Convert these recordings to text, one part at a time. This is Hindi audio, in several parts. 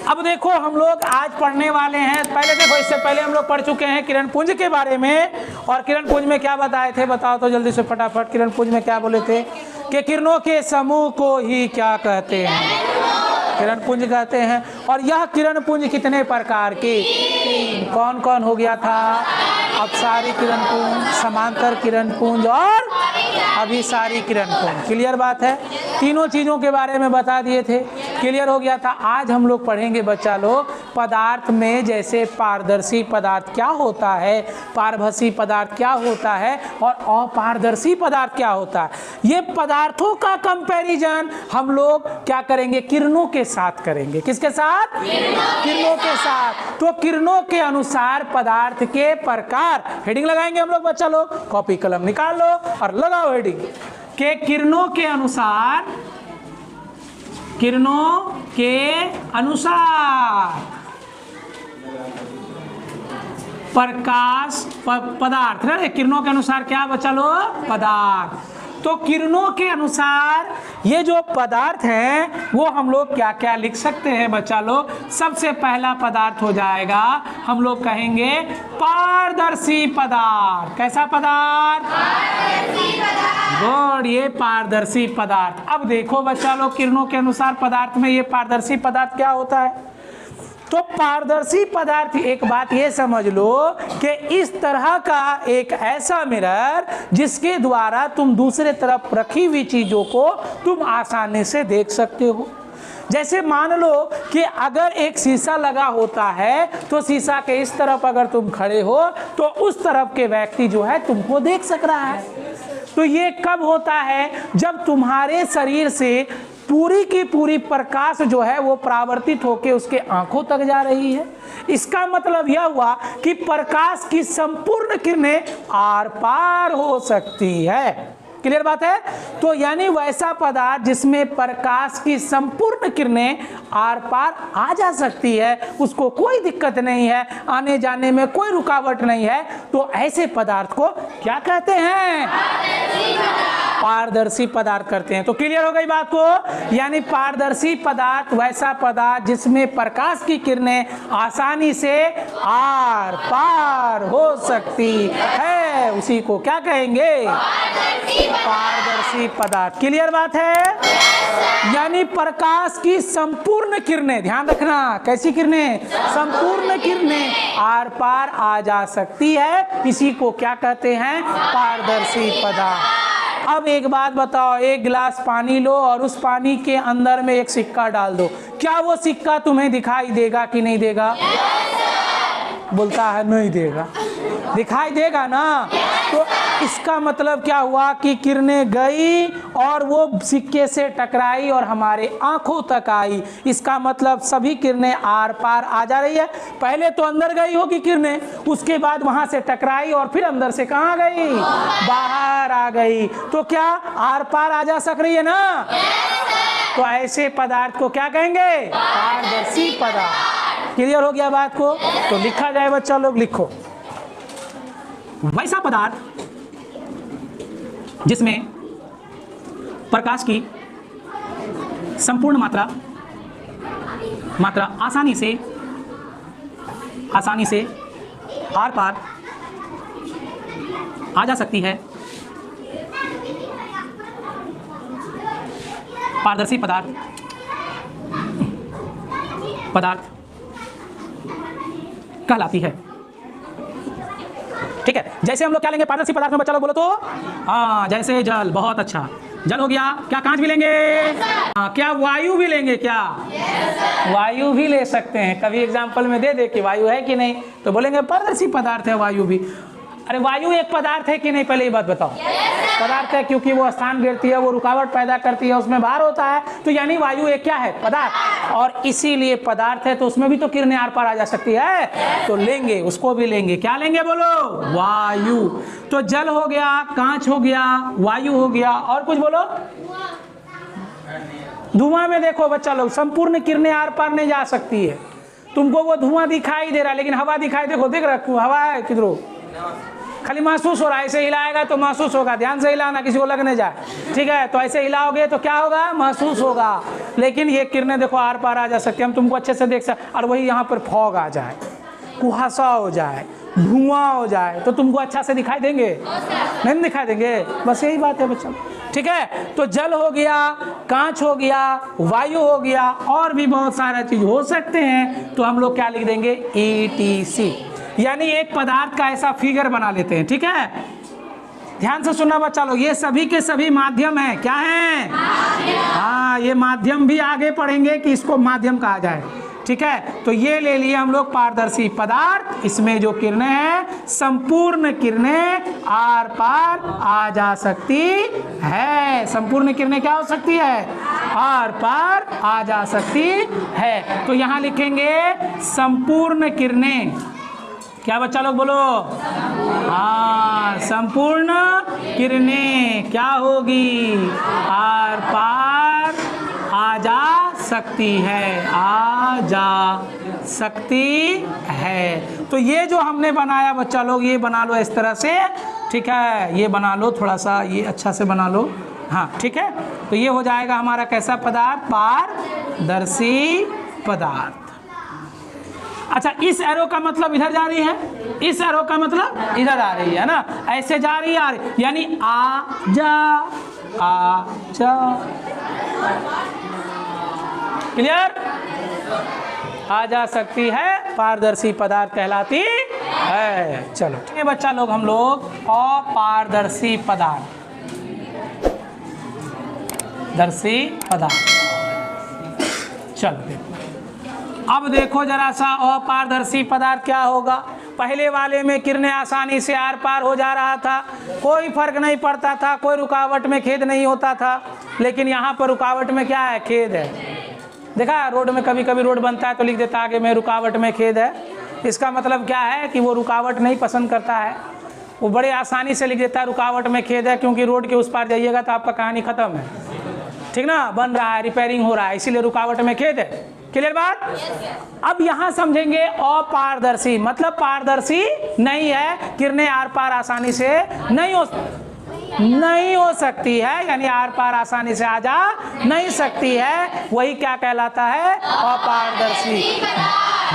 अब देखो हम लोग आज पढ़ने वाले हैं, पहले देखो इससे पहले हम लोग पढ़ चुके हैं किरण पुंज के बारे में। और किरण पुंज में क्या बताए थे, बताओ तो जल्दी से फटाफट। किरण पुंज में क्या बोले थे कि किरणों के समूह को ही क्या कहते हैं, किरण पुंज कहते हैं। और यह किरण पुंज कितने प्रकार के, कौन कौन हो गया था, अपसारी किरण पुंज, समांतर किरण पुंज और अभिसारी किरण पुंज। क्लियर बात है, तीनों चीज़ों के बारे में बता दिए थे, क्लियर हो गया था। आज हम लोग पढ़ेंगे बच्चा लोग पदार्थ में, जैसे पारदर्शी पदार्थ क्या होता है, पारभासी पदार्थ क्या होता है और अपारदर्शी पदार्थ क्या होता है। ये पदार्थों का कंपैरिजन हम लोग क्या करेंगे, किरणों के साथ करेंगे। किसके साथ, किरणों के साथ। तो किरणों के अनुसार पदार्थ के प्रकार, हेडिंग लगाएंगे हम लोग बच्चा लोग, कॉपी कलम निकाल लो और लगाओ हेडिंग के किरणों के अनुसार, किरणों के अनुसार प्रकाश पदार्थ, किरणों के अनुसार क्या बच्चा लो, पदार्थ। तो किरणों के अनुसार ये जो पदार्थ हैं वो हम लोग क्या क्या लिख सकते हैं बच्चा लोग। सबसे पहला पदार्थ हो जाएगा, हम लोग कहेंगे पारदर्शी पदार्थ। कैसा पदार्थ, पारदर्शी पदार्थ। गुड, ये पारदर्शी पदार्थ। अब देखो बच्चा लोग किरणों के अनुसार पदार्थ में ये पारदर्शी पदार्थ क्या होता है। तो पारदर्शी पदार्थ, एक बात ये समझ लो कि इस तरह का एक ऐसा मिरर जिसके द्वारा तुम दूसरे तरफ रखी हुई चीजों को तुम आसानी से देख सकते हो। जैसे मान लो कि अगर एक शीशा लगा होता है तो शीशा के इस तरफ अगर तुम खड़े हो तो उस तरफ के व्यक्ति जो है तुमको देख सक रहा है। तो ये कब होता है, जब तुम्हारे शरीर से पूरी की पूरी प्रकाश जो है वो परावर्तित होकर उसके आंखों तक जा रही है। इसका मतलब यह हुआ कि प्रकाश की संपूर्ण किरणें आर पार हो सकती है। क्लियर बात है। तो यानी वैसा पदार्थ जिसमें प्रकाश की संपूर्ण किरणें आर पार आ जा सकती है, उसको कोई दिक्कत नहीं है, आने जाने में कोई रुकावट नहीं है, तो ऐसे पदार्थ को क्या कहते हैं, पारदर्शी पदार्थ करते हैं। तो क्लियर हो गई बात को। यानी पारदर्शी पदार्थ वैसा पदार्थ जिसमें प्रकाश की किरणें आसानी से आर पार हो सकती है, उसी को क्या कहेंगे, पारदर्शी पदार्थ। क्लियर बात है। यानी प्रकाश की संपूर्ण किरणें, ध्यान रखना, कैसी किरणें, संपूर्ण किरणें आर पार आ जा सकती है, इसी को क्या कहते हैं, पारदर्शी पदार्थ। अब एक बात बताओ, एक गिलास पानी लो और उस पानी के अंदर में एक सिक्का डाल दो, क्या वो सिक्का तुम्हें दिखाई देगा कि नहीं देगा? बोलता है नहीं देगा, दिखाई देगा ना। तो इसका मतलब क्या हुआ कि किरणें गई और वो सिक्के से टकराई और हमारे आंखों तक आई। इसका मतलब सभी किरणें आर पार आ जा रही है। पहले तो अंदर गई होगी किरणें, उसके बाद वहां से टकराई और फिर अंदर से कहाँ गई, बाहर आ गई। तो क्या आर पार आ जा सक रही है ना। तो ऐसे पदार्थ को क्या कहेंगे, पारदर्शी पदार्थ। क्लियर हो गया बात को। तो लिखा जाए बच्चा लोग, लिखो, वैसा पदार्थ जिसमें प्रकाश की संपूर्ण मात्रा आसानी से आर पार आ जा सकती है, पारदर्शी पदार्थ कहलाती है। ठीक है। जैसे हम लोग क्या लेंगे पारदर्शी पदार्थ में, बच्चा लोग बोलो तो, हाँ, जैसे जल, बहुत अच्छा, जल हो गया। क्या कांच भी लेंगे? हाँ। क्या वायु भी लेंगे? क्या वायु भी ले सकते हैं। कभी एग्जाम्पल में दे दे कि वायु है कि नहीं, तो बोलेंगे पारदर्शी पदार्थ है वायु भी। अरे वायु एक पदार्थ है कि नहीं, पहले ये बात बताओ। पदार्थ है, क्योंकि वो स्थान घेरती है, वो रुकावट पैदा करती है, उसमें भार होता है, तो यानी वायु एक क्या है, पदार्थ। और इसीलिए पदार्थ है तो उसमें भी तो किरणें आर पार आ जा सकती है, तो लेंगे, उसको भी लेंगे। क्या लेंगे बोलो, वायु। तो जल हो गया, कांच हो गया, वायु हो गया, और कुछ बोलो। धुआं में देखो बच्चा लोग, संपूर्ण किरणें आर पार नहीं जा सकती है। तुमको वो धुआं दिखाई दे रहा है लेकिन हवा दिखाई, देखो देख रहा, हवा है किधरों, खाली महसूस हो रहा है, ऐसे हिलाएगा तो महसूस होगा, ध्यान से हिलाना किसी को लगने जाए, ठीक है। तो ऐसे हिलाओगे तो क्या होगा, महसूस होगा। लेकिन ये किरणें देखो आर पार आ जा सकती है, हम तुमको अच्छे से देख सकते, और वही यहाँ पर फॉग आ जाए, कुहासा हो जाए, धुआं हो जाए, तो तुमको अच्छा से दिखाई देंगे, नहीं दिखाई देंगे। बस यही बात है बच्चों, ठीक है। तो जल हो गया, कांच हो गया, वायु हो गया, और भी बहुत सारा चीज हो सकते हैं। तो हम लोग क्या लिख देंगे, ETC, यानी एक पदार्थ का ऐसा फिगर बना लेते हैं, ठीक है। ध्यान से सुनना बच्चा लोग, ये सभी के सभी माध्यम है, क्या है, हाँ, ये माध्यम भी आगे पढ़ेंगे कि इसको माध्यम कहा जाए, ठीक है। तो ये ले लिए हम लोग पारदर्शी पदार्थ, इसमें जो किरणें हैं, संपूर्ण किरणें आर पार आ जा सकती है। संपूर्ण किरणें क्या हो सकती है, आर पार आ जा सकती है। तो यहाँ लिखेंगे संपूर्ण किरणें, क्या बच्चा लोग बोलो, हाँ, संपूर्ण किरणें क्या होगी, आर पार आ जा सकती है, आ जा सकती है। तो ये जो हमने बनाया बच्चा लोग, ये बना लो इस तरह से, ठीक है, ये बना लो, थोड़ा सा ये अच्छा से बना लो, हाँ, ठीक है। तो ये हो जाएगा हमारा कैसा पदार्थ, पारदर्शी पदार्थ। अच्छा, इस एरो का मतलब इधर जा रही है, इस एरो का मतलब इधर आ रही है ना, ऐसे जा रही है, यानी आ जा, आ जा, क्लियर, आ जा सकती है, पारदर्शी पदार्थ कहलाती है। चलो ठीक है बच्चा लोग, हम लोग अपारदर्शी पदार्थ, दर्शी पदार्थ, चलो देखो, अब देखो जरा सा अपारदर्शी पदार्थ क्या होगा। पहले वाले में किरणें आसानी से आर पार हो जा रहा था, कोई फर्क नहीं पड़ता था, कोई रुकावट में खेद नहीं होता था। लेकिन यहाँ पर रुकावट में क्या है, खेद है। देखा रोड में कभी कभी रोड बनता है तो लिख देता आगे में रुकावट में खेद है। इसका मतलब क्या है कि वो रुकावट नहीं पसंद करता है, वो बड़े आसानी से लिख देता है रुकावट में खेद है, क्योंकि रोड के उस पार जाइएगा तो आपका कहानी खत्म है, ठीक ना, बन रहा है, रिपेयरिंग हो रहा है, इसीलिए रुकावट में खेद है। क्लियर बात। अब यहाँ समझेंगे अपारदर्शी, मतलब पारदर्शी नहीं है, किरणें आर पार आसानी से नहीं हो सकती है, यानी आर पार आसानी से आ जा नहीं सकती है, वही क्या कहलाता है, अपारदर्शी।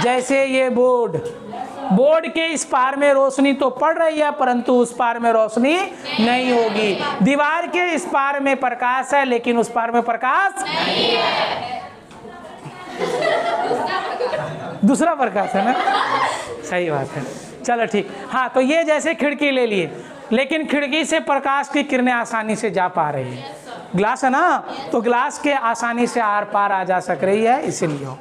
जैसे ये बोर्ड के इस पार में रोशनी तो पड़ रही है, परंतु उस पार में रोशनी नहीं होगी। दीवार के इस पार में प्रकाश है, लेकिन उस पार में प्रकाश नहीं है, दूसरा प्रकाश है ना, सही बात है। चलो ठीक, हाँ, तो ये जैसे खिड़की ले लिए, लेकिन खिड़की से प्रकाश की किरणें आसानी से जा पा रही है, ग्लास है ना, तो ग्लास के आसानी से आर पार आ जा सक रही है, इसीलिए।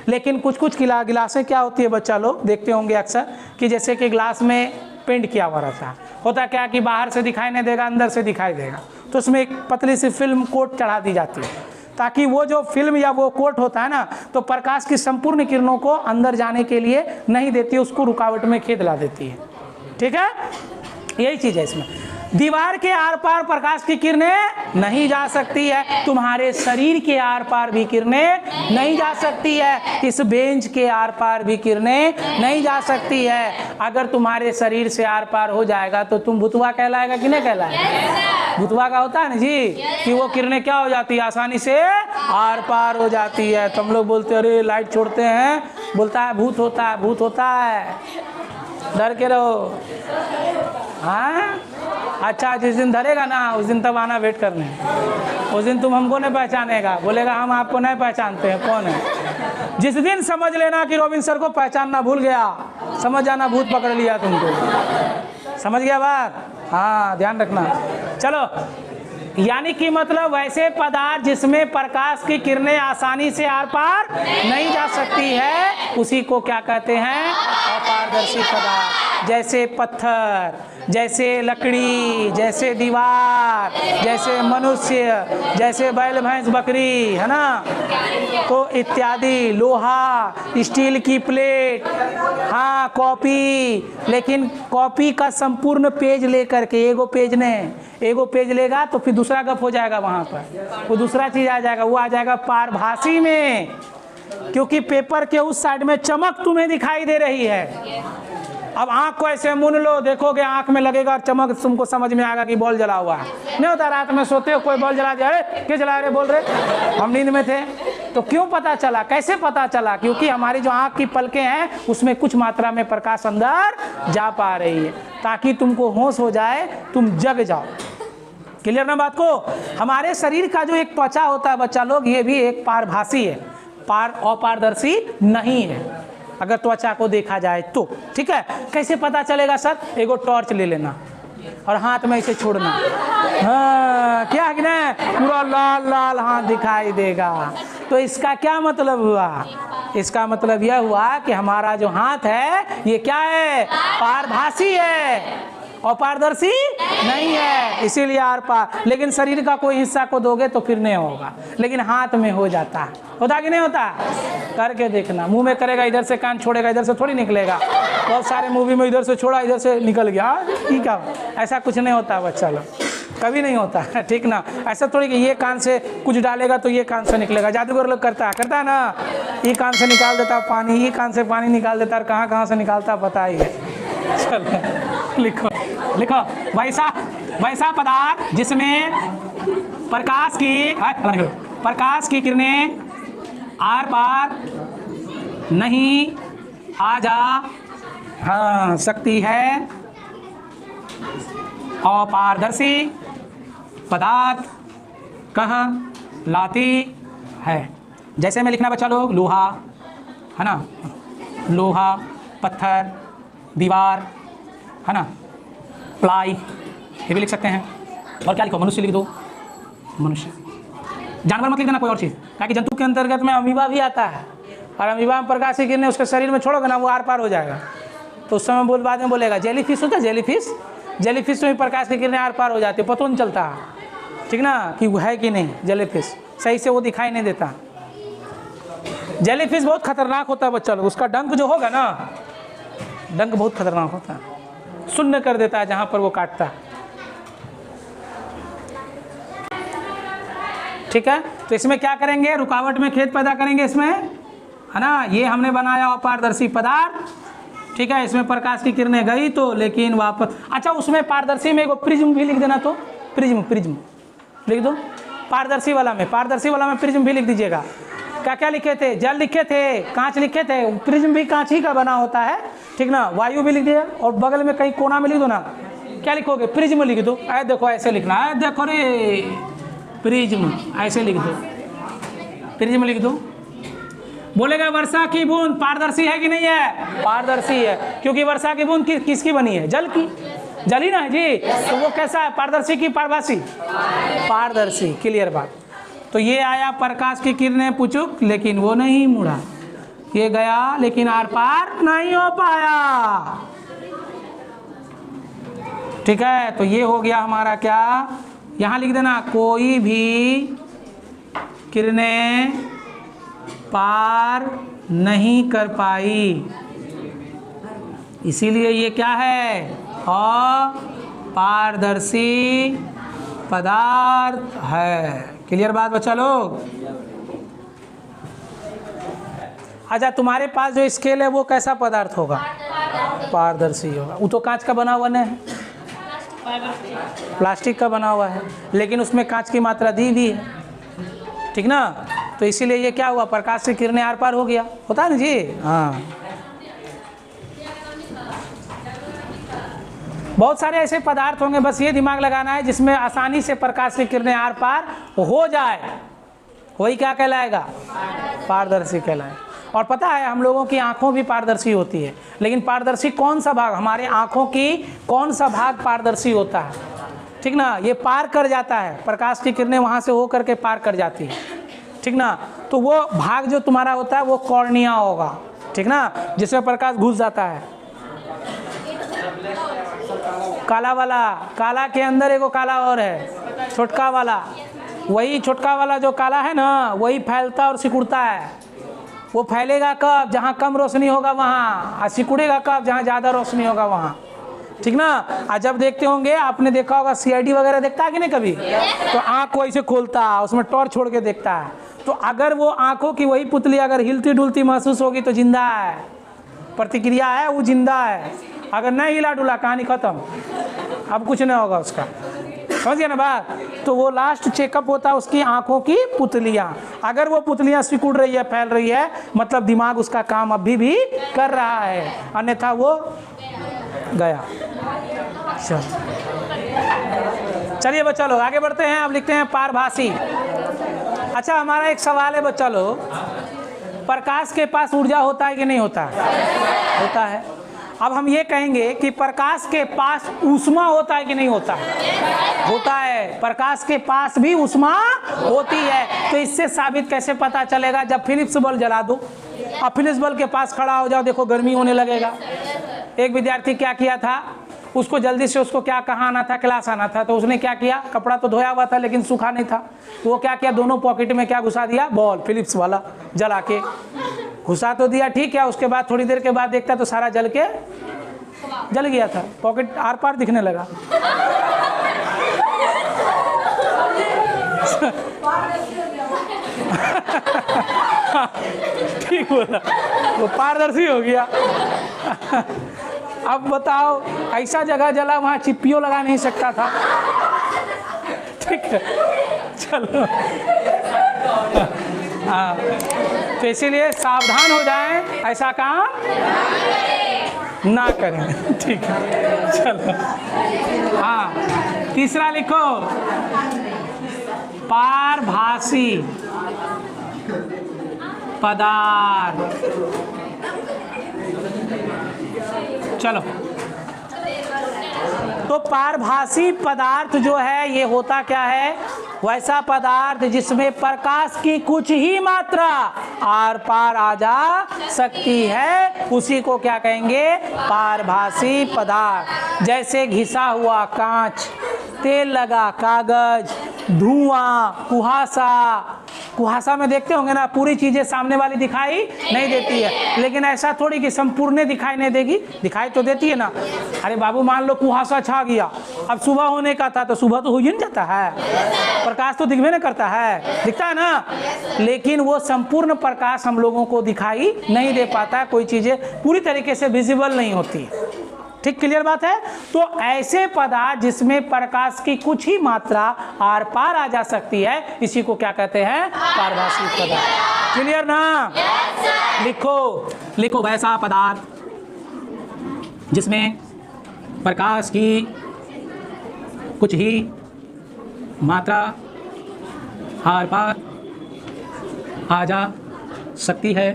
लेकिन कुछ गिलासें क्या होती है बच्चा लोग देखते होंगे अक्सर, कि जैसे कि ग्लास में पेंट किया हुआ रहता है, होता क्या कि बाहर से दिखाई नहीं देगा, अंदर से दिखाई देगा, तो उसमें एक पतली सी फिल्म कोट चढ़ा दी जाती है, ताकि वो जो फिल्म या वो कोट होता है ना, तो प्रकाश की संपूर्ण किरणों को अंदर जाने के लिए नहीं देती है, उसको रुकावट में खेद ला देती है, ठीक है। यही चीज़ है इसमें, दीवार के आर पार प्रकाश की किरणें नहीं जा सकती है, तुम्हारे शरीर के आर पार भी किरणें नहीं जा सकती है, इस बेंच के आर पार भी किरणें नहीं जा सकती है। अगर तुम्हारे शरीर से आर पार हो जाएगा तो तुम भुतवा कहलाएगा कि नहीं कहलाएगा, भुतवा का होता है ना जी, कि वो किरणें क्या हो जाती है, आसानी से आर पार हो जाती है। तो हम लोग बोलते हैं अरे लाइट छोड़ते हैं, बोलता है भूत होता है, भूत होता है, डर के रहो, हाँ। अच्छा, जिस दिन धरेगा ना उस दिन तब आना वेट करने, उस दिन तुम हमको नहीं पहचानेगा, बोलेगा हम आपको नहीं पहचानते हैं कौन है। जिस दिन समझ लेना कि रोबिन सर को पहचानना भूल गया, समझ जाना भूत पकड़ लिया तुमको, समझ गया बात, हाँ, ध्यान रखना। चलो, यानी कि मतलब वैसे पदार्थ जिसमें प्रकाश की किरणें आसानी से आर पार नहीं जा सकती है, उसी को क्या कहते हैं, अपारदर्शी पदार्थ। जैसे पत्थर, जैसे लकड़ी, जैसे दीवार, जैसे मनुष्य, जैसे बैल भैंस बकरी, है ना, तो इत्यादि, लोहा, स्टील की प्लेट, हाँ, कॉपी। लेकिन कॉपी का संपूर्ण पेज लेकर के, एगो पेज लेगा तो फिर दूसरा गप हो जाएगा, वहाँ पर वो दूसरा चीज आ जाएगा, वो आ जाएगा पारभासी में, क्योंकि पेपर के उस साइड में चमक तुम्हें दिखाई दे रही है, अब आँख को ऐसे मुन लो, देखोगे आँख में लगेगा चमक, तुमको समझ में आएगा कि बॉल जला हुआ है। नहीं होता रात में सोते हो कोई बॉल जला दिया, अरे क्या जला रहे बोल रहे, हम नींद में थे। तो क्यों पता चला, कैसे पता चला? क्योंकि हमारी जो आँख की पलकें हैं उसमें कुछ मात्रा में प्रकाश अंदर जा पा रही है, ताकि तुमको होश हो जाए, तुम जग जाओ। क्लियर ना बात को? हमारे शरीर का जो एक त्वचा होता है बच्चा लोग, ये भी एक पारभासी है, अपारदर्शी नहीं है अगर त्वचा को देखा जाए तो। ठीक है, कैसे पता चलेगा सर? एगो टॉर्च ले लेना और हाथ में इसे छोड़ना, हाँ क्या है कि ना, पूरा लाल लाल हाथ दिखाई देगा। तो इसका क्या मतलब हुआ? इसका मतलब यह हुआ कि हमारा जो हाथ है ये क्या है? पारभासी है, अपारदर्शी नहीं है, इसीलिए आर पार। लेकिन शरीर का कोई हिस्सा को दोगे तो फिर नहीं होगा, लेकिन हाथ में हो जाता है। होता कि नहीं होता? करके देखना, मुंह में करेगा, इधर से कान छोड़ेगा, इधर से थोड़ी निकलेगा। बहुत सारे मूवी में इधर से छोड़ा, इधर से निकल गया, ठीक है, ऐसा कुछ नहीं होता बच्चा लोग, कभी नहीं होता है। ठीक ना? ऐसा थोड़ी कि ये कान से कुछ डालेगा तो ये कान से निकलेगा। जादूगर लोग करता है ना, ये कान से निकाल देता पानी, ये कान से पानी निकाल देता, और कहाँ कहाँ से निकालता पता ही है। चलो लिखो लिखो, वैसा पदार्थ जिसमें प्रकाश की किरणें आर पार नहीं आ जा हाँ सकती है, अपारदर्शी पदार्थ कह लाती है। जैसे में लिखना बच्चा लोग, लोहा है ना, लोहा, पत्थर, दीवार है ना, प्लाई, ये भी लिख सकते हैं। और क्या लिखो? मनुष्य लिख दो, मनुष्य। जानवर मत लिख देना कोई और चीज़, ताकि जंतु के अंतर्गत में अमीबा भी आता है, और अमीबा में प्रकाश की किरणें उसके शरीर में छोड़ोगे ना, वो आर पार हो जाएगा। तो उस समय बाद में बोलेगा जेलीफिश होता है, जेलीफिश में प्रकाश की किरणें आर पार हो जाती है, पता नहीं चलता, ठीक ना, कि वो है कि नहीं। जेलीफिश सही से वो दिखाई नहीं देता। जेलीफिश बहुत खतरनाक होता है बच्चा लोग, उसका डंक जो होगा ना, डंक बहुत खतरनाक होता है, शून्य कर देता है जहाँ पर वो काटता है। ठीक है, तो इसमें क्या करेंगे? रुकावट में खेद पैदा करेंगे इसमें, है ना। ये हमने बनाया अपारदर्शी पदार्थ, ठीक है, इसमें प्रकाश की किरणें गई तो, लेकिन वापस, अच्छा उसमें पारदर्शी में एगो प्रिज्म भी लिख देना, तो प्रिज्म लिख दो। पारदर्शी वाला में प्रिज्म भी लिख दीजिएगा। क्या क्या लिखे थे? जल लिखे थे, कांच लिखे थे, प्रिज्म भी कांच ही का बना होता है, ठीक ना। वायु भी लिख दिया, और बगल में कहीं कोना में लिख दो ना, क्या लिखोगे? प्रिज्म लिख दो। ऐ देखो ऐसे लिखना है, देखो रे प्रिज्म, ऐसे लिख दो, प्रिज्म लिख दो। बोलेगा वर्षा की बूंद पारदर्शी है कि नहीं है? पारदर्शी है, क्योंकि वर्षा की बूंद किसकी बनी है? जल की, जल ही ना है जी। तो वो कैसा है? पारदर्शी की पारभासी? पारदर्शी। क्लियर बात। तो ये आया प्रकाश की किरणें पुचुक, लेकिन वो नहीं मुड़ा, ये गया लेकिन आर पार नहीं हो पाया। ठीक है, तो ये हो गया हमारा क्या, यहाँ लिख देना, कोई भी किरणें पार नहीं कर पाई, इसीलिए ये क्या है? अपारदर्शी पदार्थ है। क्लियर बात बच्चा लोग? अच्छा, तुम्हारे पास जो स्केल है वो कैसा पदार्थ होगा? पारदर्शी होगा। वो तो कांच का बना हुआ नहीं है, प्लास्टिक का बना हुआ है, लेकिन उसमें कांच की मात्रा दी भी है, ठीक ना। तो इसीलिए ये क्या हुआ? प्रकाश की किरणें आर पार हो गया, होता है ना जी। हाँ, बहुत सारे ऐसे पदार्थ होंगे, बस ये दिमाग लगाना है जिसमें आसानी से प्रकाश की किरणें आर पार हो जाए, वही क्या कहलाएगा? पारदर्शी कहलाएगा। और पता है हम लोगों की आंखों भी पारदर्शी होती है, लेकिन पारदर्शी कौन सा भाग? हमारे आंखों की कौन सा भाग पारदर्शी होता है? ठीक ना, ये पार कर जाता है, प्रकाश की किरणें वहाँ से हो करके पार कर जाती है, ठीक ना। तो वो भाग जो तुम्हारा होता है वो कॉर्निया होगा, ठीक ना, जिसमें प्रकाश घुस जाता है। काला वाला, काला के अंदर एगो काला और है, छोटका वाला, वही छोटका वाला जो काला है ना, वही फैलता और सिकुड़ता है। वो फैलेगा कब? जहाँ कम रोशनी होगा वहाँ, और सिकुड़ेगा कब? जहाँ ज़्यादा रोशनी होगा वहाँ, ठीक ना। और जब देखते होंगे, आपने देखा होगा CID वगैरह देखता है कि नहीं कभी, तो आँख को ऐसे खोलता है, उसमें टॉर्च छोड़ के देखता है। तो अगर वो आँखों की वही पुतली अगर हिलती डुलती महसूस होगी तो जिंदा है, प्रतिक्रिया है, वो जिंदा है। अगर नहीं हिला डुला कहानी खत्म, अब कुछ नहीं होगा उसका, समझ गया ना बात। तो वो लास्ट चेकअप होता है उसकी आंखों की पुतलियां, अगर वो पुतलियां सिकुड़ रही है, फैल रही है, मतलब दिमाग उसका काम अभी भी कर रहा है, अन्यथा वो गया। चलिए बच्चा लोग आगे बढ़ते हैं। अब लिखते हैं पारभासी। अच्छा, हमारा एक सवाल है बच्चा लोग, प्रकाश के पास ऊर्जा होता है कि नहीं होता? होता है। अब हम ये कहेंगे कि प्रकाश के पास ऊष्मा होता है कि नहीं होता? होता है। प्रकाश के पास भी ऊष्मा होती है। तो इससे साबित कैसे पता चलेगा? जब फिलिप्स बल्ब जला दो, अब फिलिप्स बल्ब के पास खड़ा हो जाओ, देखो गर्मी होने लगेगा। एक विद्यार्थी क्या किया था, उसको जल्दी से उसको क्या कहाँ आना था, क्लास आना था, तो उसने क्या किया, कपड़ा तो धोया हुआ था लेकिन सूखा नहीं था, तो वो क्या किया, दोनों पॉकेट में क्या घुसा दिया, बॉल फिलिप्स वाला जला के घुसा तो दिया, ठीक है। उसके बाद थोड़ी देर के बाद देखता तो सारा जल के जल गया था, पॉकेट आर पार दिखने लगा। ठीक बोला, वो पारदर्शी हो गया। अब बताओ, ऐसा जगह जला वहाँ चिप्पियों लगा नहीं सकता था। ठीक है, चलो। हाँ, तो इसीलिए सावधान हो जाएं, ऐसा काम ना करें। ठीक है, चलो। हाँ, तीसरा लिखो, पारभासी पदार्थ। चलो, तो पारभासी पदार्थ जो है ये होता क्या है, वैसा पदार्थ जिसमें प्रकाश की कुछ ही मात्रा आर पार आ जा सकती है, उसी को क्या कहेंगे, पारभासी पदार्थ। जैसे घिसा हुआ कांच, तेल लगा कागज, धुआं, कुहासा। कुहासा में देखते होंगे ना, पूरी चीजें सामने वाली दिखाई नहीं देती है, लेकिन ऐसा थोड़ी कि संपूर्ण दिखाई नहीं देगी, दिखाई तो देती है ना। अरे बाबू, मान लो कुहासा छा गया, अब सुबह होने का था तो सुबह तो हो ही नहीं जाता है, प्रकाश तो दिखबे नहीं करता है, दिखता है ना, लेकिन वो संपूर्ण प्रकाश हम लोगों को दिखाई नहीं दे पाता, कोई चीजें पूरी तरीके से विजिबल नहीं होती। ठीक, क्लियर बात है। तो ऐसे पदार्थ जिसमें प्रकाश की कुछ ही मात्रा आर पार आ जा सकती है, इसी को क्या कहते हैं, पारभासी पदार्थ। क्लियर ना? लिखो लिखो, वैसा पदार्थ जिसमें प्रकाश की कुछ ही मात्रा आर पार आ जा सकती है,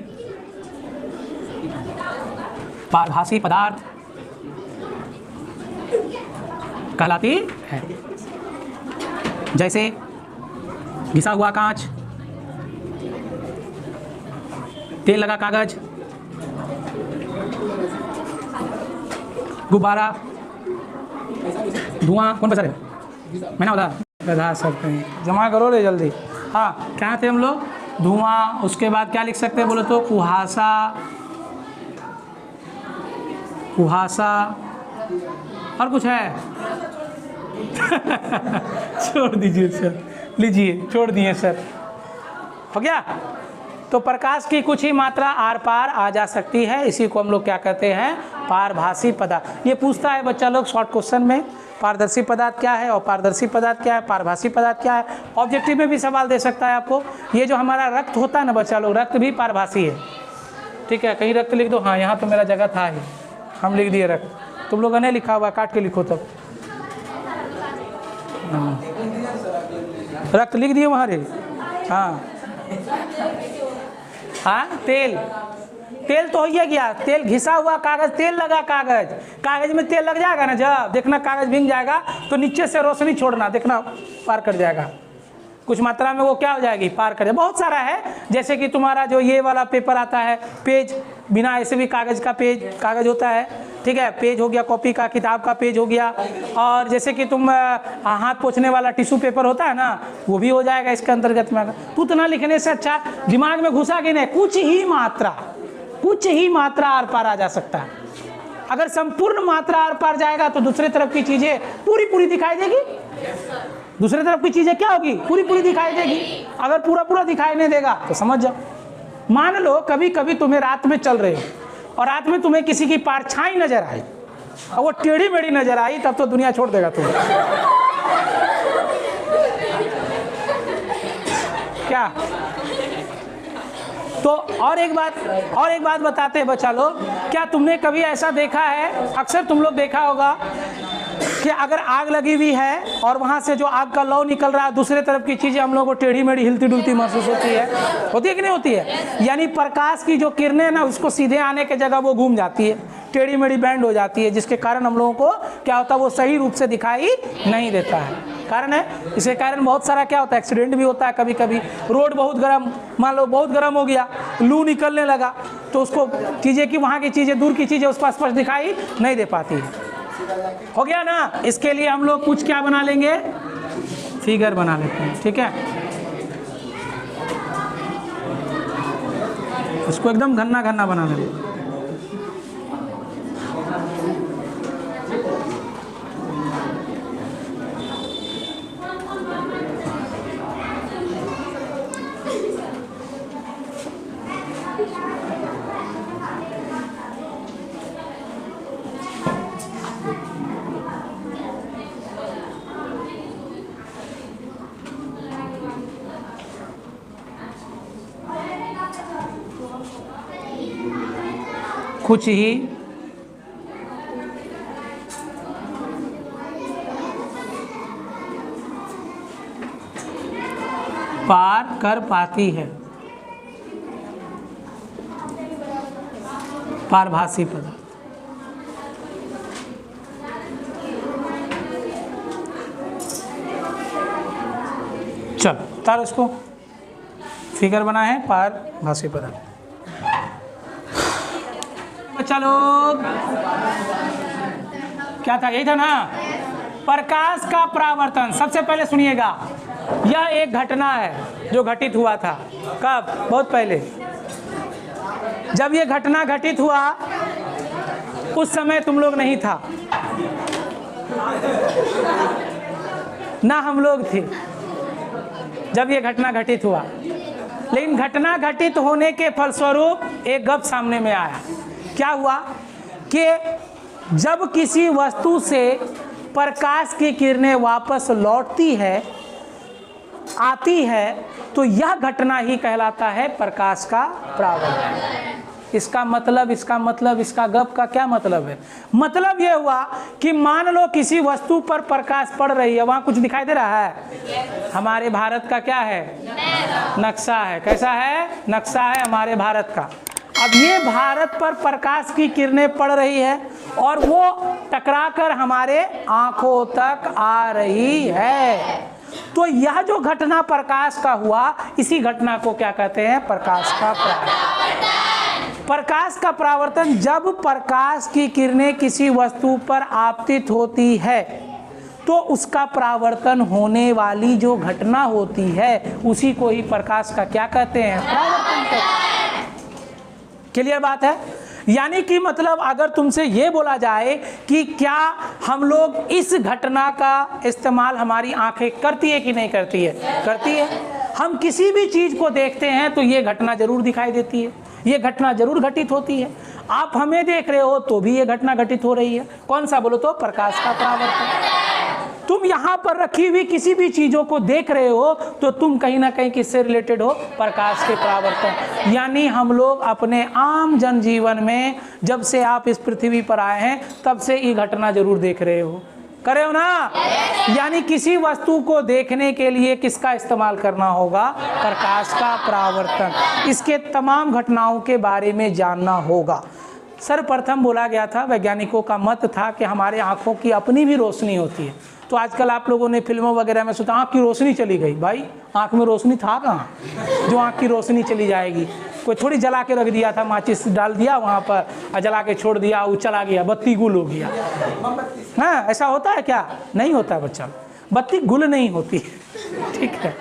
पारभासी पदार्थ कहलाती है। जैसे घिसा हुआ कांच, तेल लगा कागज, गुब्बारा, धुआं। कौन पैसा है, मैंने बोला बता सकते हैं, जमा करो रे जल्दी। हाँ, क्या थे हम लोग, धुआं। उसके बाद क्या लिख सकते हैं बोलो तो, कुहासा, कुहासा, और कुछ है? छोड़ दीजिए सर, लीजिए, छोड़ दिए सर, हो गया। तो प्रकाश की कुछ ही मात्रा आर पार आ जा सकती है, इसी को हम लोग क्या कहते हैं, पारभासी पदार्थ। ये पूछता है बच्चा लोग शॉर्ट क्वेश्चन में, पारदर्शी पदार्थ क्या है और पारदर्शी पदार्थ क्या है, पारभासी पदार्थ क्या है। ऑब्जेक्टिव में भी सवाल दे सकता है आपको। ये जो हमारा रक्त होता है ना बच्चा लोग, रक्त भी पारभासी है, ठीक है। कहीं रक्त लिख दो, हाँ यहाँ तो मेरा जगह था ही, हम लिख दिए रक्त, तुम लोगों ने लिखा हुआ, काट के लिखो तब। रक्त लिख दिए वहाँ रे। हाँ हाँ, तेल, तेल तो हो ही गया, तेल घिसा हुआ कागज, तेल लगा कागज, कागज में तेल लग जाएगा ना, जब देखना कागज भीग जाएगा तो नीचे से रोशनी छोड़ना, देखना पार कर जाएगा, कुछ मात्रा में वो क्या हो जाएगी, पार कर जाएगा। बहुत सारा है, जैसे कि तुम्हारा जो ये वाला पेपर आता है, पेज, बिना ऐसे भी कागज का पेज, कागज होता है, ठीक है, पेज हो गया, कॉपी का, किताब का पेज हो गया। और जैसे कि तुम हाथ पोंछने वाला टिश्यू पेपर होता है ना, वो भी हो जाएगा इसके अंतर्गत में। तो उतना लिखने से अच्छा दिमाग में घुसा कि नहीं, कुछ ही मात्रा, कुछ ही मात्रा आर पार आ जा सकता है। अगर संपूर्ण मात्रा आर पार जाएगा तो दूसरे तरफ की चीजें पूरी पूरी दिखाई देगी, दूसरे तरफ की चीजें क्या होगी, पूरी पूरी दिखाई देगी। अगर पूरा पूरा दिखाई नहीं देगा तो समझ जाओ। मान लो कभी कभी तुम्हें रात में चल रहे हो और रात में तुम्हें किसी की परछाई नजर आई, और वो टेढ़ी मेढ़ी नजर आई तब तो दुनिया छोड़ देगा तुम। क्या तो और एक बात बताते हैं बच्चा लोग, क्या तुमने कभी ऐसा देखा है, अक्सर तुम लोग देखा होगा कि अगर आग लगी हुई है और वहाँ से जो आग का लौ निकल रहा है, दूसरे तरफ की चीज़ें हम लोगों को टेढ़ी मेढ़ी हिलती डुलती महसूस होती है कि नहीं होती है? यानी प्रकाश की जो किरणें ना, उसको सीधे आने के जगह वो घूम जाती है, टेढ़ी मेढ़ी बैंड हो जाती है, जिसके कारण हम लोगों को क्या होता है, वो सही रूप से दिखाई नहीं देता है। कारण है, इसके कारण बहुत सारा क्या होता है, एक्सीडेंट भी होता है। कभी कभी रोड बहुत गर्म, मान लो बहुत गर्म हो गया, लू निकलने लगा, तो उसको चीज़ें की वहाँ की चीज़ें, दूर की चीज़ें उसको स्पष्ट दिखाई नहीं दे पाती है। हो गया ना? इसके लिए हम लोग कुछ क्या बना लेंगे, फिगर बना लेते हैं। ठीक है, उसको एकदम घना घना बना लेंगे। कुछ ही पार कर पाती है, पारभासी पदार्थ। चल तार उसको फिगर बना है पारभासी पदार्थ। बच्चा लोग क्या था, यही था ना, प्रकाश का परावर्तन। सबसे पहले सुनिएगा, यह एक घटना है जो घटित हुआ था। कब? बहुत पहले। जब ये घटना घटित हुआ उस समय तुम लोग नहीं था, ना हम लोग थे जब ये घटना घटित हुआ। लेकिन घटना घटित होने के फलस्वरूप एक गप सामने में आया। क्या हुआ कि जब किसी वस्तु से प्रकाश की किरणें वापस लौटती है, आती है, तो यह घटना ही कहलाता है प्रकाश का परावर्तन। इसका मतलब इसका गप का क्या मतलब है? मतलब यह हुआ कि मान लो किसी वस्तु पर प्रकाश पड़ रही है, वहाँ कुछ दिखाई दे रहा है। हमारे भारत का क्या है? नक्शा है। कैसा है? नक्शा है हमारे भारत का। अब ये भारत पर प्रकाश की किरणें पड़ रही है और वो टकराकर हमारे आंखों तक आ रही है। तो यह जो घटना प्रकाश का हुआ, इसी घटना को क्या कहते हैं? प्रकाश का परावर्तन। प्रकाश का परावर्तन, जब प्रकाश की किरणें किसी वस्तु पर आपतित होती है तो उसका परावर्तन होने वाली जो घटना होती है, उसी को ही प्रकाश का क्या कहते हैं? परावर्तन कहते हैं। क्लियर बात है? यानी कि मतलब अगर तुमसे ये बोला जाए कि क्या हम लोग इस घटना का इस्तेमाल हमारी आंखें करती है कि नहीं करती है? करती है। हम किसी भी चीज़ को देखते हैं तो ये घटना जरूर दिखाई देती है, ये घटना जरूर घटित होती है। आप हमें देख रहे हो तो भी ये घटना घटित हो रही है। कौन सा? बोलो तो प्रकाश का परावर्तन। तुम यहाँ पर रखी हुई किसी भी चीज़ों को देख रहे हो तो तुम कहीं ना कहीं किससे रिलेटेड हो? प्रकाश के परावर्तन। यानी हम लोग अपने आम जनजीवन में जब से आप इस पृथ्वी पर आए हैं तब से ये घटना जरूर देख रहे हो, कर रहे हो ना? यानी किसी वस्तु को देखने के लिए किसका इस्तेमाल करना होगा? प्रकाश का परावर्तन। इसके तमाम घटनाओं के बारे में जानना होगा। सर्वप्रथम बोला गया था, वैज्ञानिकों का मत था कि हमारे आँखों की अपनी भी रोशनी होती है। तो आजकल आप लोगों ने फिल्मों वगैरह में सोचा आँख की रोशनी चली गई। भाई आँख में रोशनी था कहाँ जो आँख की रोशनी चली जाएगी? कोई थोड़ी जला के रख दिया था, माचिस डाल दिया वहाँ पर और जला के छोड़ दिया, वो चला गया, बत्ती गुल हो गया। हाँ, ऐसा होता है क्या? नहीं होता बच्चा, बत्ती गुल नहीं होती। ठीक है,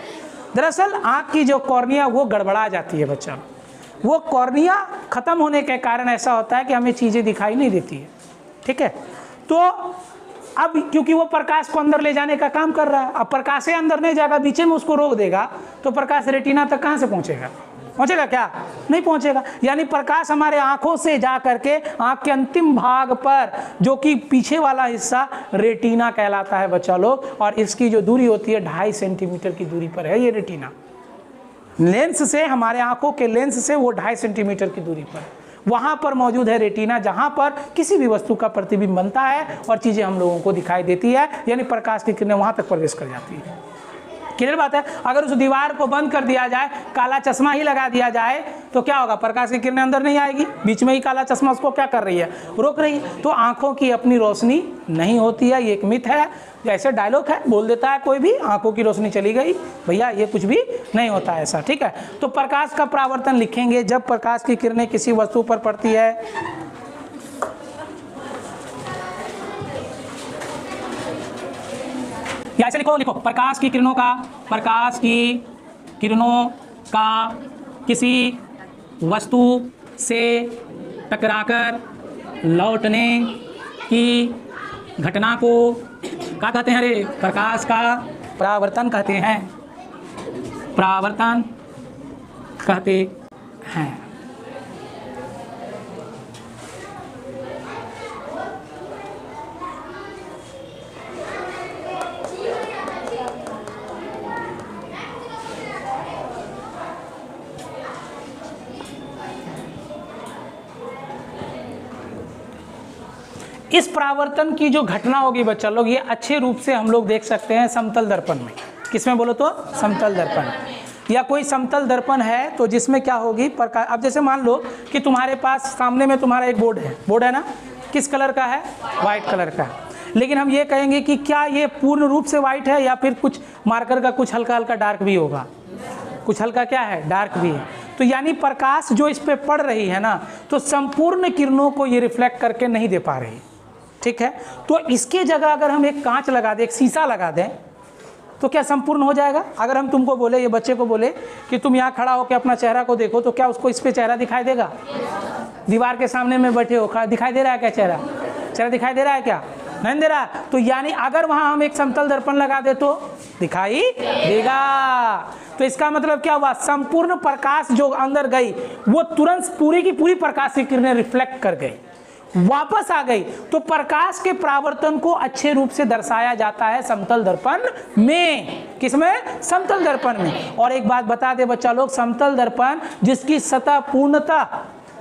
दरअसल आँख की जो कॉर्निया वो गड़बड़ा जाती है बच्चा। वो कॉर्निया ख़त्म होने के कारण ऐसा होता है कि हमें चीज़ें दिखाई नहीं देती है। ठीक है, तो अब क्योंकि वो प्रकाश को अंदर ले जाने का काम कर रहा है, अब प्रकाश से अंदर नहीं जाएगा, बीच में उसको रोक देगा तो प्रकाश रेटिना तक कहाँ से पहुँचेगा? पहुंचेगा क्या? नहीं पहुंचेगा। यानी प्रकाश हमारे आंखों से जा करके आंख के अंतिम भाग पर, जो कि पीछे वाला हिस्सा रेटिना कहलाता है बच्चा लोग, और इसकी जो दूरी होती है 2.5 सेंटीमीटर की दूरी पर है ये रेटिना। लेंस से, हमारे आंखों के लेंस से वो 2.5 सेंटीमीटर की दूरी पर वहां पर मौजूद है रेटिना, जहां पर किसी भी वस्तु का प्रतिबिंब बनता है और चीजें हम लोगों को दिखाई देती है, यानी प्रकाश की किरणें वहां तक प्रवेश कर जाती है। क्लियर बात है? अगर उस दीवार को बंद कर दिया जाए, काला चश्मा ही लगा दिया जाए, तो क्या होगा? प्रकाश की किरणें अंदर नहीं आएगी, बीच में ही काला चश्मा उसको क्या कर रही है? रोक रही है। तो आंखों की अपनी रोशनी नहीं होती है, ये एक मिथ है। जैसे डायलॉग है, बोल देता है कोई भी, आंखों की रोशनी चली गई, भैया ये कुछ भी नहीं होता है ऐसा, ठीक है। तो प्रकाश का परावर्तन लिखेंगे, जब प्रकाश की किरणें किसी वस्तु पर पड़ती है, या ऐसे लिखो, प्रकाश की किरणों का किसी वस्तु से टकराकर लौटने की घटना को क्या कहते हैं? अरे प्रकाश का परावर्तन कहते हैं, परावर्तन कहते हैं। इस परावर्तन की जो घटना होगी बच्चा लोग, ये अच्छे रूप से हम लोग देख सकते हैं समतल दर्पण में। किसमें बोलो तो? समतल दर्पण। या कोई समतल दर्पण है तो जिसमें क्या होगी प्रकाश। अब जैसे मान लो कि तुम्हारे पास सामने में तुम्हारा एक बोर्ड है ना, किस कलर का है? वाइट कलर का। लेकिन हम ये कहेंगे कि क्या ये पूर्ण रूप से वाइट है, या फिर कुछ मार्कर का कुछ हल्का हल्का डार्क भी होगा? कुछ हल्का क्या है? डार्क भी है। तो यानी प्रकाश जो इस पे पड़ रही है ना, तो संपूर्ण किरणों को ये रिफ्लेक्ट करके नहीं दे पा रही, ठीक है। तो इसके जगह अगर हम एक कांच लगा दें, एक शीशा लगा दें, तो क्या संपूर्ण हो जाएगा? अगर हम तुमको बोले, ये बच्चे को बोले कि तुम यहाँ खड़ा होकर अपना चेहरा को देखो, तो क्या उसको इस पे चेहरा दिखाई देगा? दीवार के सामने में बैठे हो, दिखाई दे रहा है क्या चेहरा? चेहरा दिखाई दे रहा है क्या? नहीं दे रहा। तो यानी अगर वहाँ हम एक समतल दर्पण लगा दे तो दिखाई देगा। तो इसका मतलब क्या हुआ? संपूर्ण प्रकाश जो अंदर गई वो तुरंत पूरी की पूरी प्रकाश की किरणें रिफ्लेक्ट कर गई, वापस आ गई। तो प्रकाश के परावर्तन को अच्छे रूप से दर्शाया जाता है समतल दर्पण में। किसमें? समतल दर्पण में। और एक बात बता दे बच्चा लोग, समतल दर्पण जिसकी सतह पूर्णतः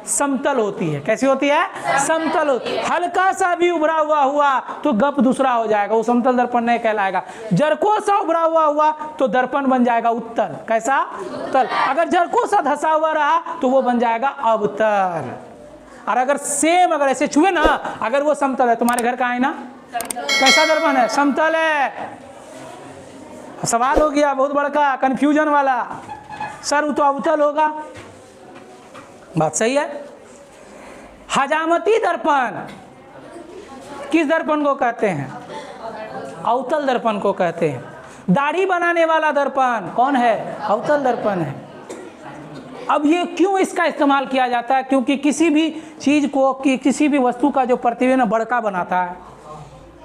समतल होती है। कैसी होती है? समतल होती है। हल्का सा भी उभरा हुआ तो गप दूसरा हो जाएगा, वो समतल दर्पण नहीं कहलाएगा। जरको सा उभरा हुआ तो दर्पण बन जाएगा उत्तल। कैसा? उत्तल। अगर जरको सा धसा हुआ रहा तो वो बन जाएगा अवतल। और अगर सेम अगर ऐसे छुए ना, अगर वो समतल है, तुम्हारे घर का आईना कैसा दर्पण है? समतल है। सवाल हो गया बहुत बड़का, कंफ्यूजन वाला, सर वो तो अवतल होगा। बात सही है। हजामती दर्पण किस दर्पण को कहते हैं? अवतल दर्पण को कहते हैं। दाढ़ी बनाने वाला दर्पण कौन है? अवतल दर्पण है। अब ये क्यों इसका इस्तेमाल किया जाता है? क्योंकि किसी भी चीज को, किसी भी वस्तु का जो प्रतिबिंब बड़का बनाता है,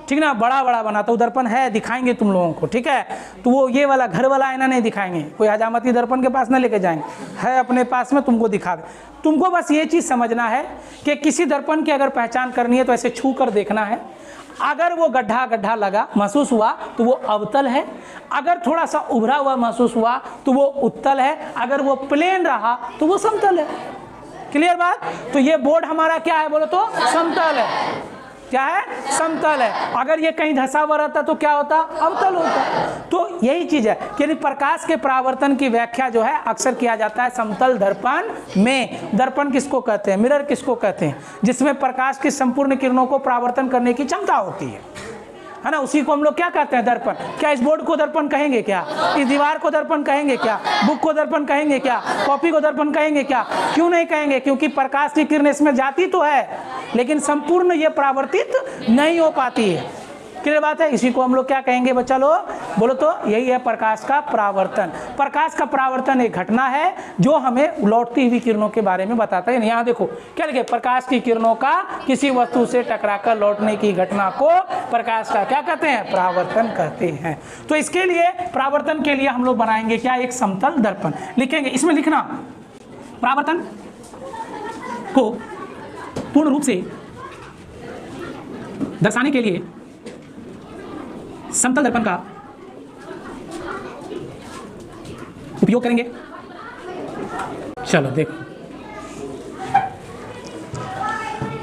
ठीक ना, बड़ा बड़ा बनाता है, वो दर्पण है, दिखाएंगे तुम लोगों को, ठीक है। तो वो ये वाला घर वाला आईना नहीं दिखाएंगे, कोई हजामती दर्पण के पास ना लेके जाएंगे, है अपने पास में, तुमको दिखा दे। तुमको बस ये चीज़ समझना है कि किसी दर्पण की अगर पहचान करनी है तो ऐसे छू कर देखना है। अगर वो गड्ढा गड्ढा लगा महसूस हुआ तो वो अवतल है, अगर थोड़ा सा उभरा हुआ महसूस हुआ तो वो उत्तल है, अगर वो प्लेन रहा तो वो समतल है। क्लियर बात? तो ये बोर्ड हमारा क्या है बोलो तो? समतल है। क्या है? समतल है। अगर ये कहीं धसा हुआ रहता तो क्या होता? अवतल होता। तो यही चीज है कि प्रकाश के परावर्तन की व्याख्या जो है अक्सर किया जाता है समतल दर्पण में। दर्पण किसको कहते हैं? मिरर किसको कहते हैं? जिसमें प्रकाश की संपूर्ण किरणों को परावर्तन करने की क्षमता होती है ना, उसी को हम लोग क्या कहते हैं? दर्पण। क्या इस बोर्ड को दर्पण कहेंगे क्या? इस दीवार को दर्पण कहेंगे क्या? बुक को दर्पण कहेंगे क्या? कॉपी को दर्पण कहेंगे क्या? क्यों नहीं कहेंगे? क्योंकि प्रकाश की किरण इसमें जाती तो है लेकिन संपूर्ण ये परावर्तित नहीं हो पाती है। क्लियर बात है? इसी को हम लोग क्या कहेंगे बच्चा लोग बोलो तो? यही है प्रकाश का परावर्तन। प्रकाश का परावर्तन एक घटना है जो हमें लौटती हुई किरणों के बारे में बताता है। यहाँ देखो क्या लिखे? प्रकाश की किरणों का किसी वस्तु से टकराकर लौटने की घटना को प्रकाश का क्या कहते हैं? परावर्तन कहते हैं। तो इसके लिए परावर्तन के लिए हम लोग बनाएंगे क्या? एक समतल दर्पण लिखेंगे। इसमें लिखना परावर्तन को पूर्ण रूप से दर्शाने के लिए समतल दर्पण का उपयोग करेंगे। चलो देखो,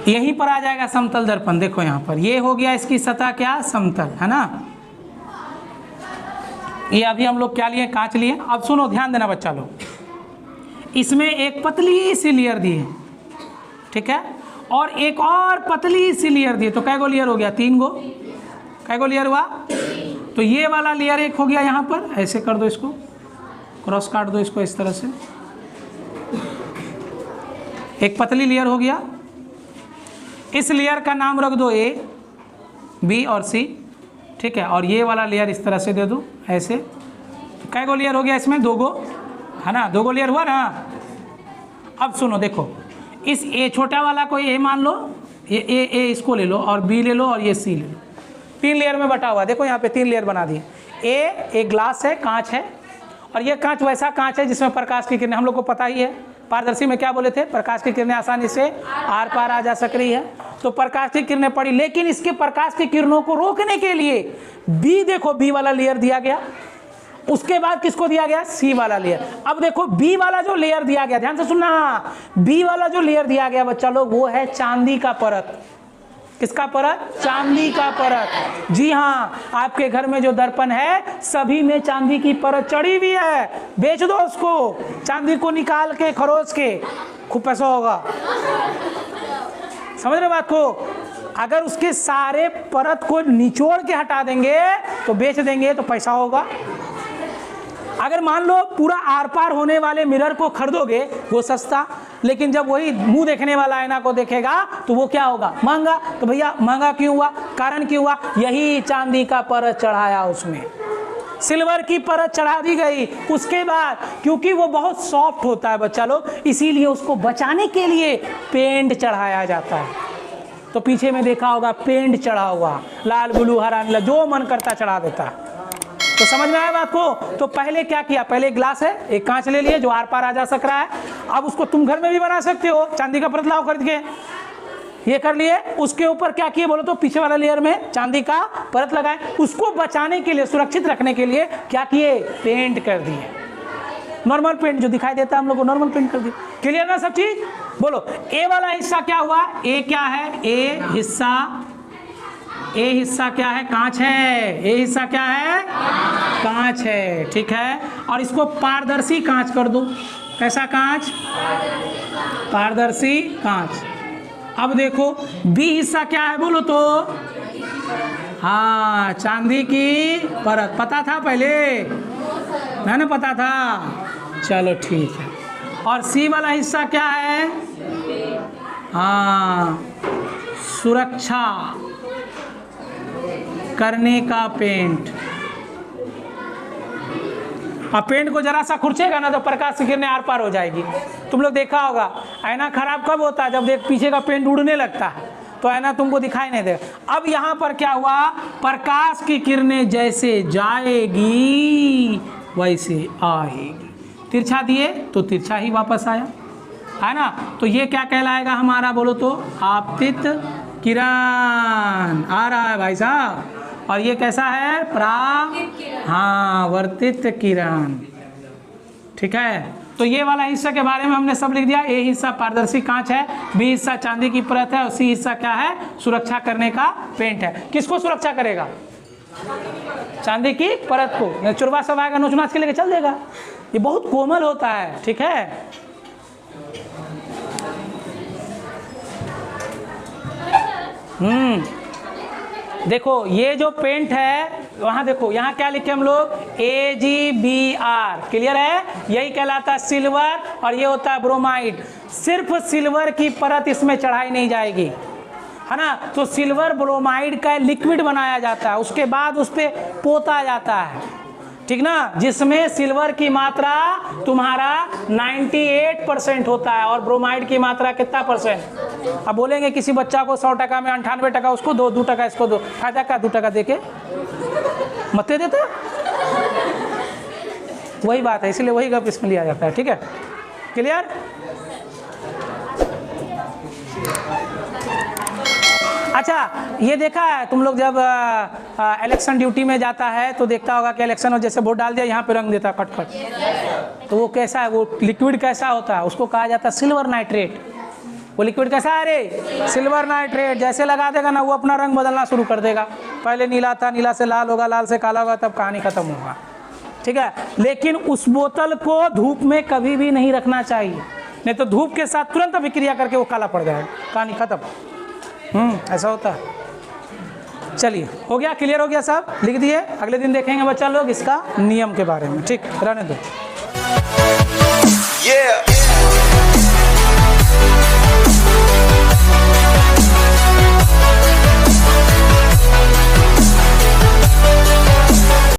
यहीं पर आ जाएगा समतल दर्पण। देखो यहां पर ये हो गया इसकी सतह क्या, समतल, है ना। ये अभी हम लोग क्या लिए, कांच लिए। अब सुनो, ध्यान देना बच्चा लोग, इसमें एक पतली सी लेयर दी है, ठीक है, और एक और पतली सी लेयर दी है। तो कै गो लेयर हो गया, 3 गो। कै गो लेयर हुआ, तो ये वाला लेयर एक हो गया। यहाँ पर ऐसे कर दो, इसको क्रॉस काट दो, इसको इस तरह से, एक पतली लेयर हो गया। इस लेयर का नाम रख दो A, B और C, ठीक है, और ये वाला लेयर इस तरह से दे दो ऐसे। तो कै गो लेयर हो गया इसमें, 2 गो, है ना, 2 गो लेयर हुआ ना। अब सुनो, देखो, इस A छोटा वाला को A मान लो, ये A इसको ले लो, और B ले लो, और ये C ले लो। 3 लेयर में बटा हुआ, देखो यहाँ पे 3 लेयर बना दिए। एक ग्लास है, कांच है, और ये कांच वैसा कांच है जिसमें प्रकाश की किरणें, हम लोग को पता ही है, पारदर्शी में क्या बोले थे, प्रकाश की किरणें आसानी से आर पार आ जा सक रही है। तो प्रकाश की किरणें पड़ी, लेकिन इसके प्रकाश की किरणों को रोकने के लिए B, देखो B वाला लेयर दिया गया। उसके बाद किसको दिया गया, C वाला लेयर। अब देखो B वाला जो लेयर दिया गया, ध्यान से सुनना, B वाला जो लेयर दिया गया बच्चा लोग, वो है चांदी का परत। किसका परत, चांदी का परत। जी हाँ, आपके घर में जो दर्पण है सभी में चांदी की परत चढ़ी हुई है। बेच दो उसको, चांदी को निकाल के खरोच के, खूब पैसा होगा। समझ रहे बात को। अगर उसके सारे परत को निचोड़ के हटा देंगे तो बेच देंगे तो पैसा होगा। अगर मान लो पूरा आर पार होने वाले मिरर को खरीदोगे वो सस्ता, लेकिन जब वही मुंह देखने वाला आईना को देखेगा तो वो क्या होगा, महंगा। तो भैया महंगा क्यों हुआ, कारण क्यों हुआ, यही चांदी का परत चढ़ाया, उसमें सिल्वर की परत चढ़ा दी गई। उसके बाद क्योंकि वो बहुत सॉफ्ट होता है बच्चा लोग, इसीलिए उसको बचाने के लिए पेंट चढ़ाया जाता है। तो पीछे में देखा होगा पेंट चढ़ा हुआ, लाल ब्लू हरा नीला, जो मन करता चढ़ा देता है। तो समझ में आया बात को। तो पहले क्या किया, पहले ग्लास है, एक कांच ले लिए जो आर पार आ जा सक रहा है। अब उसको तुम घर में भी बना सकते हो, चांदी का परत लाओ खरीद के, ये कर लिए। उसके ऊपर क्या किए बोलो तो पीछे वाला लेयर में चांदी का परत लगाए। उसको बचाने के लिए, सुरक्षित रखने के लिए क्या किए, पेंट कर दिए। नॉर्मल पेंट जो दिखाई देता है हम लोग को, नॉर्मल पेंट कर दिए। क्लियर ना सब चीज। बोलो ए वाला हिस्सा क्या हुआ, ए क्या है, ए हिस्सा क्या है, कांच है। ए हिस्सा क्या है, कांच है, ठीक है। और इसको पारदर्शी कांच कर दो। कैसा कांच, पारदर्शी कांच। अब देखो बी हिस्सा क्या है बोलो तो, हाँ चांदी की परत। पता था पहले, मैंने पता था, चलो ठीक है। और सी वाला हिस्सा क्या है, हाँ सुरक्षा करने का पेंट। अब पेंट को जरा सा खुरचेगा ना तो प्रकाश की किरणें आर पार हो जाएगी। तुम लोग देखा होगा आईना खराब कब होता है, जब देख पीछे का पेंट उड़ने लगता है तो आईना तुमको दिखाई नहीं देगा। अब यहाँ पर क्या हुआ, प्रकाश की किरणें जैसे जाएगी वैसे आएगी। तिरछा दिए तो तिरछा ही वापस आया, है ना। तो ये क्या कहलाएगा हमारा बोलो तो, आपतित किरण आ रहा है भाई साहब। और ये कैसा है, हाँ वर्तित किरण, ठीक है। तो ये वाला हिस्सा के बारे में हमने सब लिख दिया। ए हिस्सा पारदर्शी कांच है, बी हिस्सा चांदी की परत है, और सी हिस्सा क्या है, सुरक्षा करने का पेंट है। किसको सुरक्षा करेगा, चांदी की परत को। चुरवा सब आएगा नोच नाच के लेके चल देगा। ये बहुत कोमल होता है, ठीक है। देखो ये जो पेंट है वहां देखो, यहाँ क्या लिखे हम लोग, AgBr, क्लियर है। यही कहलाता है सिल्वर, और ये होता है ब्रोमाइड। सिर्फ सिल्वर की परत इसमें चढ़ाई नहीं जाएगी, है ना। तो सिल्वर ब्रोमाइड का लिक्विड बनाया जाता है, उसके बाद उस पर पोता जाता है, ठीक ना, जिसमें सिल्वर की मात्रा तुम्हारा 98% होता है और ब्रोमाइड की मात्रा कितना %। अब बोलेंगे किसी बच्चा को 100 टका में 98 टका उसको दो, 2 टका इसको दो, फायदा क्या 2 टका देके मत देते। वही बात है, इसलिए वही गप इसमें लिया जाता है, ठीक है। क्लियर? अच्छा, ये देखा है तुम लोग जब इलेक्शन ड्यूटी में जाता है तो देखता होगा कि इलेक्शन में जैसे वोट डाल दिया यहाँ पे रंग देता कट कट, तो वो कैसा है, वो लिक्विड कैसा होता है, उसको कहा जाता है सिल्वर नाइट्रेट। वो लिक्विड कैसा है रे? Silver nitrate. जैसे लगा देगा ना वो अपना रंग बदलना शुरू कर देगा, पहले नीला था, नीला से लाल होगा, लाल से काला होगा, तब कहानी खत्म होगा। ठीक है, लेकिन उस बोतल को धूप में कभी भी नहीं रखना चाहिए, नहीं तो धूप के साथ तुरंत अभिक्रिया करके वो काला पड़ जाएगा, कहानी खत्म। ऐसा होता है। चलिए, हो गया, क्लियर हो गया सब, लिख दिए। अगले दिन देखेंगे बच्चा लोग इसका नियम के बारे में। ठीक, रहने दो।